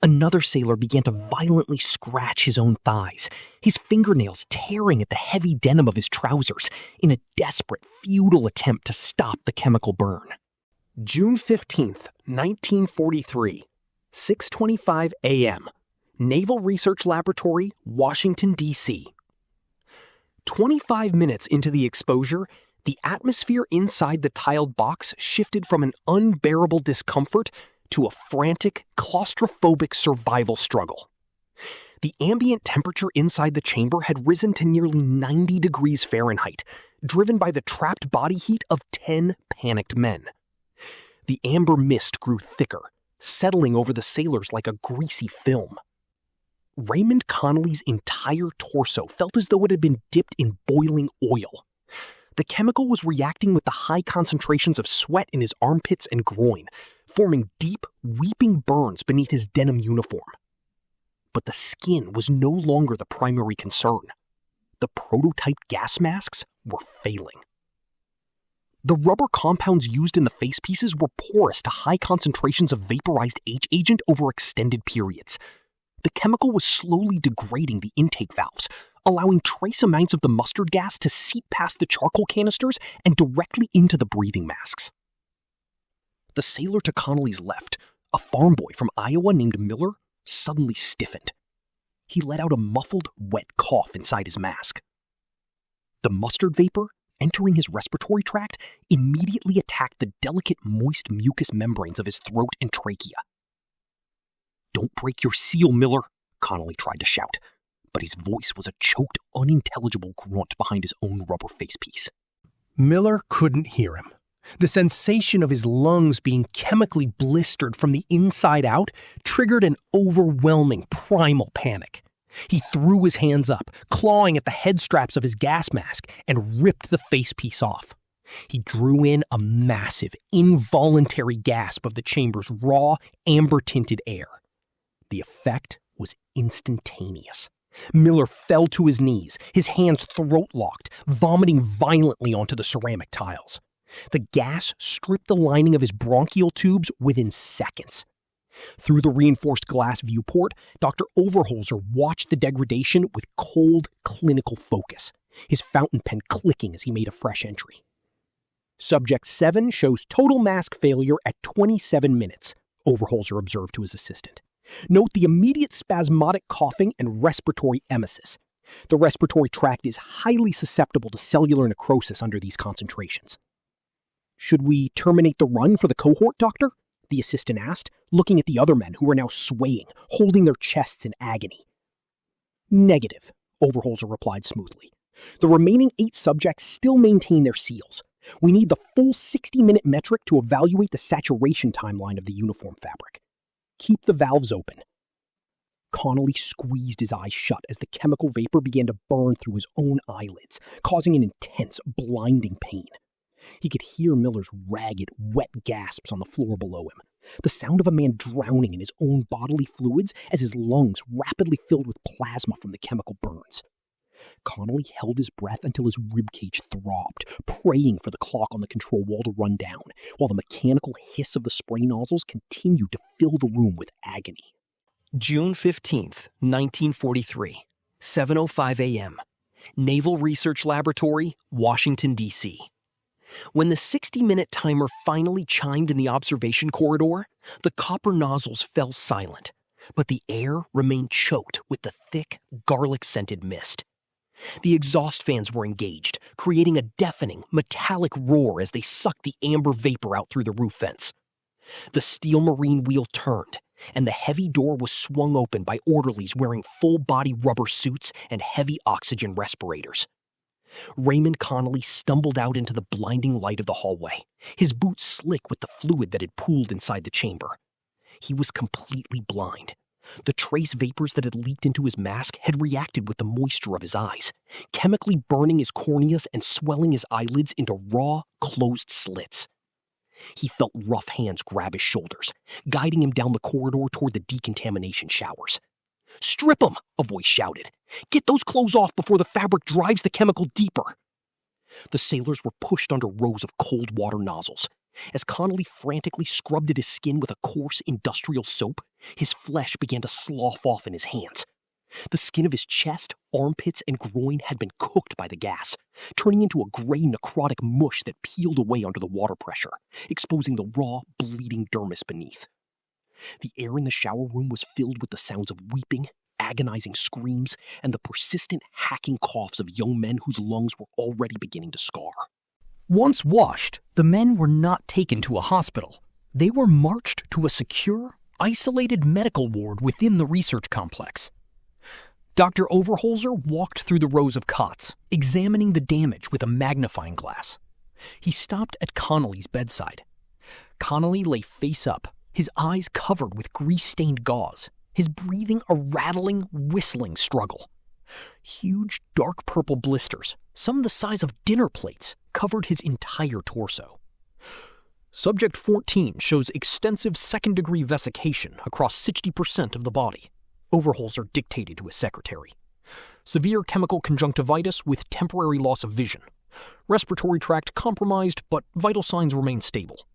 Another sailor began to violently scratch his own thighs, his fingernails tearing at the heavy denim of his trousers in a desperate, futile attempt to stop the chemical burn. June 15th, 1943, 6:25 a.m., Naval Research Laboratory, Washington, D.C. 25 minutes into the exposure, the atmosphere inside the tiled box shifted from an unbearable discomfort to a frantic, claustrophobic survival struggle. The ambient temperature inside the chamber had risen to nearly 90 degrees Fahrenheit, driven by the trapped body heat of 10 panicked men. The amber mist grew thicker, settling over the sailors like a greasy film. Raymond Connolly's entire torso felt as though it had been dipped in boiling oil. The chemical was reacting with the high concentrations of sweat in his armpits and groin, forming deep, weeping burns beneath his denim uniform. But the skin was no longer the primary concern. The prototype gas masks were failing. The rubber compounds used in the face pieces were porous to high concentrations of vaporized H agent over extended periods. The chemical was slowly degrading the intake valves, allowing trace amounts of the mustard gas to seep past the charcoal canisters and directly into the breathing masks. The sailor to Connolly's left, a farm boy from Iowa named Miller, suddenly stiffened. He let out a muffled, wet cough inside his mask. The mustard vapor, entering his respiratory tract, immediately attacked the delicate, moist mucous membranes of his throat and trachea. "Don't break your seal, Miller," Connolly tried to shout, but his voice was a choked, unintelligible grunt behind his own rubber facepiece. Miller couldn't hear him. The sensation of his lungs being chemically blistered from the inside out triggered an overwhelming primal panic. He threw his hands up, clawing at the head straps of his gas mask, and ripped the facepiece off. He drew in a massive, involuntary gasp of the chamber's raw, amber-tinted air. The effect was instantaneous. Miller fell to his knees, his hands throat-locked, vomiting violently onto the ceramic tiles. The gas stripped the lining of his bronchial tubes within seconds. Through the reinforced glass viewport, Dr. Overholser watched the degradation with cold, clinical focus, his fountain pen clicking as he made a fresh entry. Subject 7 shows total mask failure at 27 minutes, Overholser observed to his assistant. Note the immediate spasmodic coughing and respiratory emesis. The respiratory tract is highly susceptible to cellular necrosis under these concentrations. "Should we terminate the run for the cohort, Doctor?" the assistant asked, looking at the other men who were now swaying, holding their chests in agony. "Negative," Overholser replied smoothly. "The remaining 8 subjects still maintain their seals. We need the full 60-minute metric to evaluate the saturation timeline of the uniform fabric. Keep the valves open." Connolly squeezed his eyes shut as the chemical vapor began to burn through his own eyelids, causing an intense, blinding pain. He could hear Miller's ragged, wet gasps on the floor below him, the sound of a man drowning in his own bodily fluids as his lungs rapidly filled with plasma from the chemical burns. Connolly held his breath until his ribcage throbbed, praying for the clock on the control wall to run down, while the mechanical hiss of the spray nozzles continued to fill the room with agony. June 15th, 1943, 7:05 a.m., Naval Research Laboratory, Washington, D.C. When the 60-minute timer finally chimed in the observation corridor, the copper nozzles fell silent, but the air remained choked with the thick, garlic-scented mist. The exhaust fans were engaged, creating a deafening, metallic roar as they sucked the amber vapor out through the roof vents. The steel marine wheel turned, and the heavy door was swung open by orderlies wearing full-body rubber suits and heavy oxygen respirators. Raymond Connolly stumbled out into the blinding light of the hallway, his boots slick with the fluid that had pooled inside the chamber. He was completely blind. The trace vapors that had leaked into his mask had reacted with the moisture of his eyes, chemically burning his corneas and swelling his eyelids into raw, closed slits. He felt rough hands grab his shoulders, guiding him down the corridor toward the decontamination showers. "Strip 'em!" a voice shouted. "Get those clothes off before the fabric drives the chemical deeper." The sailors were pushed under rows of cold water nozzles, As Connolly frantically scrubbed at his skin with a coarse industrial soap, his flesh began to slough off in his hands. The skin of his chest, armpits, and groin had been cooked by the gas, turning into a gray necrotic mush that peeled away under the water pressure, exposing the raw, bleeding dermis beneath. The air in the shower room was filled with the sounds of weeping, agonizing screams, and the persistent hacking coughs of young men whose lungs were already beginning to scar. Once washed, the men were not taken to a hospital. They were marched to a secure, isolated medical ward within the research complex. Dr. Overholzer walked through the rows of cots, examining the damage with a magnifying glass. He stopped at Connolly's bedside. Connolly lay face up, his eyes covered with grease-stained gauze, his breathing a rattling, whistling struggle. Huge, dark purple blisters, some the size of dinner plates, covered his entire torso. Subject 14 shows extensive second-degree vesication across 60% of the body, Overholzer dictated to his secretary. Severe chemical conjunctivitis with temporary loss of vision. Respiratory tract compromised, but vital signs remain stable.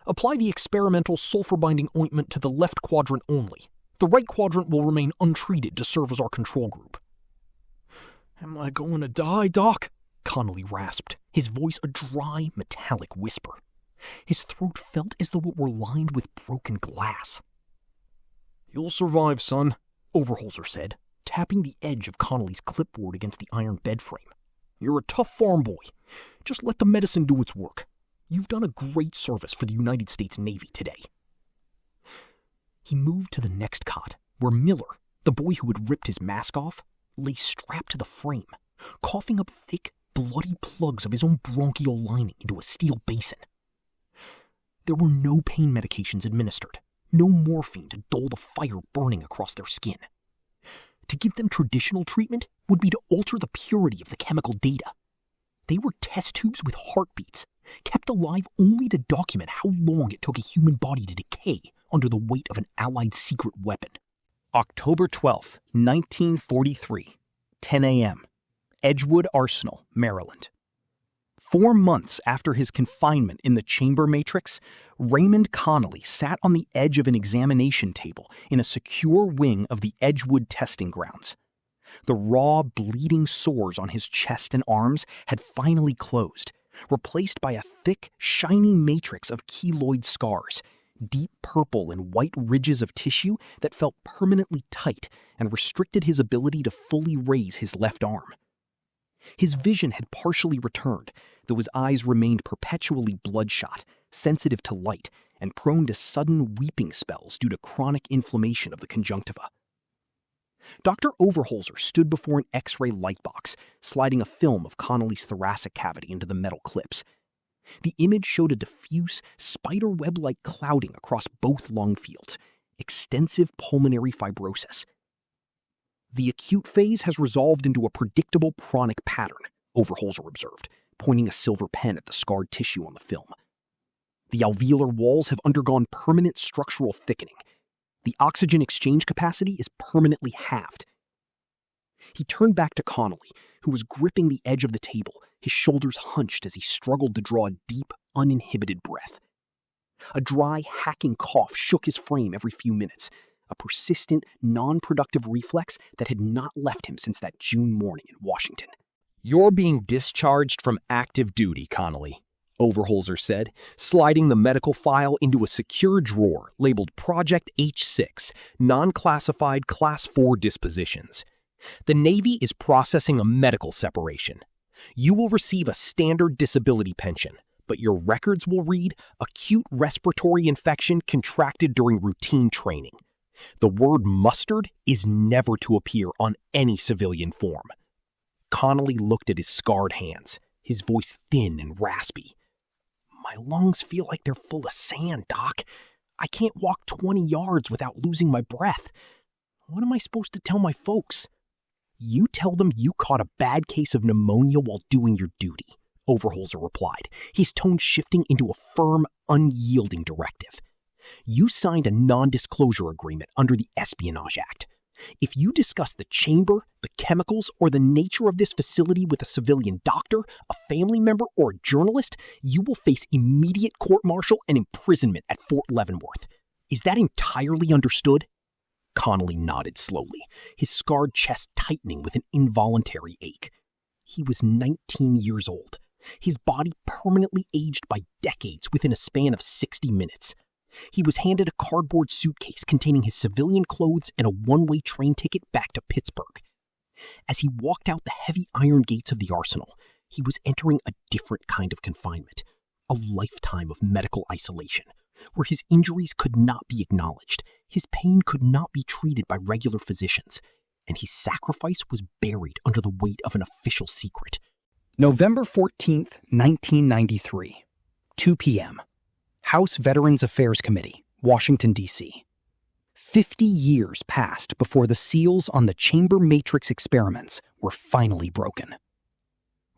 Apply the experimental sulfur-binding ointment to the left quadrant only. The right quadrant will remain untreated to serve as our control group. "Am I going to die, Doc?" Connolly rasped, his voice a dry, metallic whisper. His throat felt as though it were lined with broken glass. "You'll survive, son," Overholzer said, tapping the edge of Connolly's clipboard against the iron bed frame. "You're a tough farm boy. Just let the medicine do its work. You've done a great service for the United States Navy today." He moved to the next cot, where Miller, the boy who had ripped his mask off, lay strapped to the frame, coughing up thick, bloody plugs of his own bronchial lining into a steel basin. There were no pain medications administered, no morphine to dull the fire burning across their skin. To give them traditional treatment would be to alter the purity of the chemical data. They were test tubes with heartbeats, kept alive only to document how long it took a human body to decay under the weight of an Allied secret weapon. October 12th, 1943, 10 a.m., Edgewood Arsenal, Maryland. 4 months after his confinement in the chamber matrix, Raymond Connolly sat on the edge of an examination table in a secure wing of the Edgewood testing grounds. The raw, bleeding sores on his chest and arms had finally closed, replaced by a thick, shiny matrix of keloid scars, deep purple and white ridges of tissue that felt permanently tight and restricted his ability to fully raise his left arm. His vision had partially returned, though his eyes remained perpetually bloodshot, sensitive to light, and prone to sudden weeping spells due to chronic inflammation of the conjunctiva. Dr. Overholzer stood before an X-ray lightbox, sliding a film of Connolly's thoracic cavity into the metal clips. The image showed a diffuse, spiderweb-like clouding across both lung fields, extensive pulmonary fibrosis. "The acute phase has resolved into a predictable chronic pattern," Overholzer observed, pointing a silver pen at the scarred tissue on the film. "The alveolar walls have undergone permanent structural thickening. The oxygen exchange capacity is permanently halved." He turned back to Connolly, who was gripping the edge of the table, his shoulders hunched as he struggled to draw a deep, uninhibited breath. A dry, hacking cough shook his frame every few minutes, a persistent, non-productive reflex that had not left him since that June morning in Washington. "You're being discharged from active duty, Connolly," Overholzer said, sliding the medical file into a secure drawer labeled Project H6, Non-Classified Class 4 Dispositions. "The Navy is processing a medical separation. You will receive a standard disability pension, but your records will read acute respiratory infection contracted during routine training. The word mustard is never to appear on any civilian form." Connolly looked at his scarred hands, his voice thin and raspy. "My lungs feel like they're full of sand, Doc. I can't walk 20 yards without losing my breath. What am I supposed to tell my folks?" "You tell them you caught a bad case of pneumonia while doing your duty," Overholzer replied, his tone shifting into a firm, unyielding directive. "You signed a non-disclosure agreement under the Espionage Act. If you discuss the chamber, the chemicals, or the nature of this facility with a civilian doctor, a family member, or a journalist, you will face immediate court-martial and imprisonment at Fort Leavenworth. Is that entirely understood?" Connolly nodded slowly, his scarred chest tightening with an involuntary ache. He was 19 years old, his body permanently aged by decades within a span of 60 minutes. He was handed a cardboard suitcase containing his civilian clothes and a one-way train ticket back to Pittsburgh. As he walked out the heavy iron gates of the arsenal, he was entering a different kind of confinement, a lifetime of medical isolation, where his injuries could not be acknowledged, his pain could not be treated by regular physicians, and his sacrifice was buried under the weight of an official secret. November 14th, 1993, 2 p.m. House Veterans Affairs Committee, Washington, D.C. 50 years passed before the seals on the chamber matrix experiments were finally broken.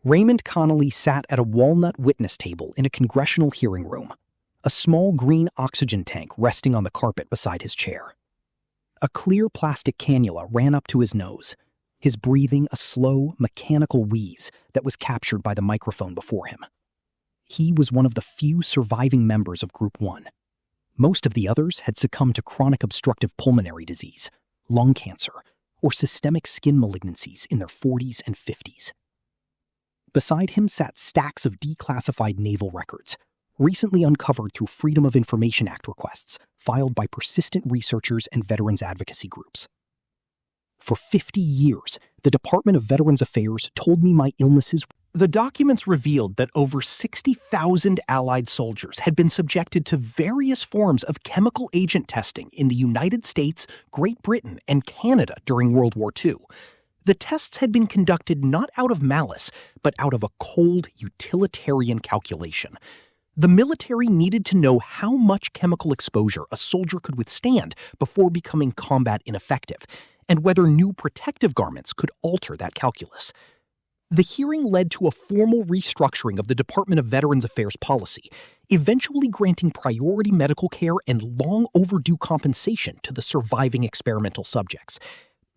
Raymond Connolly sat at a walnut witness table in a congressional hearing room, a small green oxygen tank resting on the carpet beside his chair. A clear plastic cannula ran up to his nose, his breathing a slow, mechanical wheeze that was captured by the microphone before him. He was one of the few surviving members of Group 1. Most of the others had succumbed to chronic obstructive pulmonary disease, lung cancer, or systemic skin malignancies in their 40s and 50s. Beside him sat stacks of declassified naval records, recently uncovered through Freedom of Information Act requests filed by persistent researchers and veterans advocacy groups. For 50 years, the Department of Veterans Affairs told me my illnesses. The documents revealed that over 60,000 Allied soldiers had been subjected to various forms of chemical agent testing in the United States, Great Britain, and Canada during World War II. The tests had been conducted not out of malice, but out of a cold, utilitarian calculation. The military needed to know how much chemical exposure a soldier could withstand before becoming combat ineffective, and whether new protective garments could alter that calculus. The hearing led to a formal restructuring of the Department of Veterans Affairs policy, eventually granting priority medical care and long overdue compensation to the surviving experimental subjects.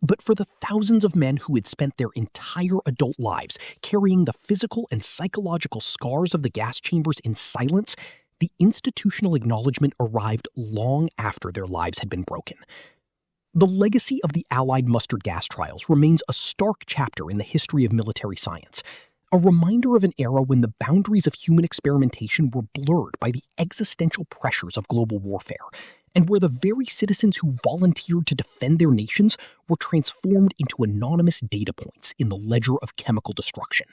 But for the thousands of men who had spent their entire adult lives carrying the physical and psychological scars of the gas chambers in silence, the institutional acknowledgement arrived long after their lives had been broken. The legacy of the Allied mustard gas trials remains a stark chapter in the history of military science, a reminder of an era when the boundaries of human experimentation were blurred by the existential pressures of global warfare, and where the very citizens who volunteered to defend their nations were transformed into anonymous data points in the ledger of chemical destruction.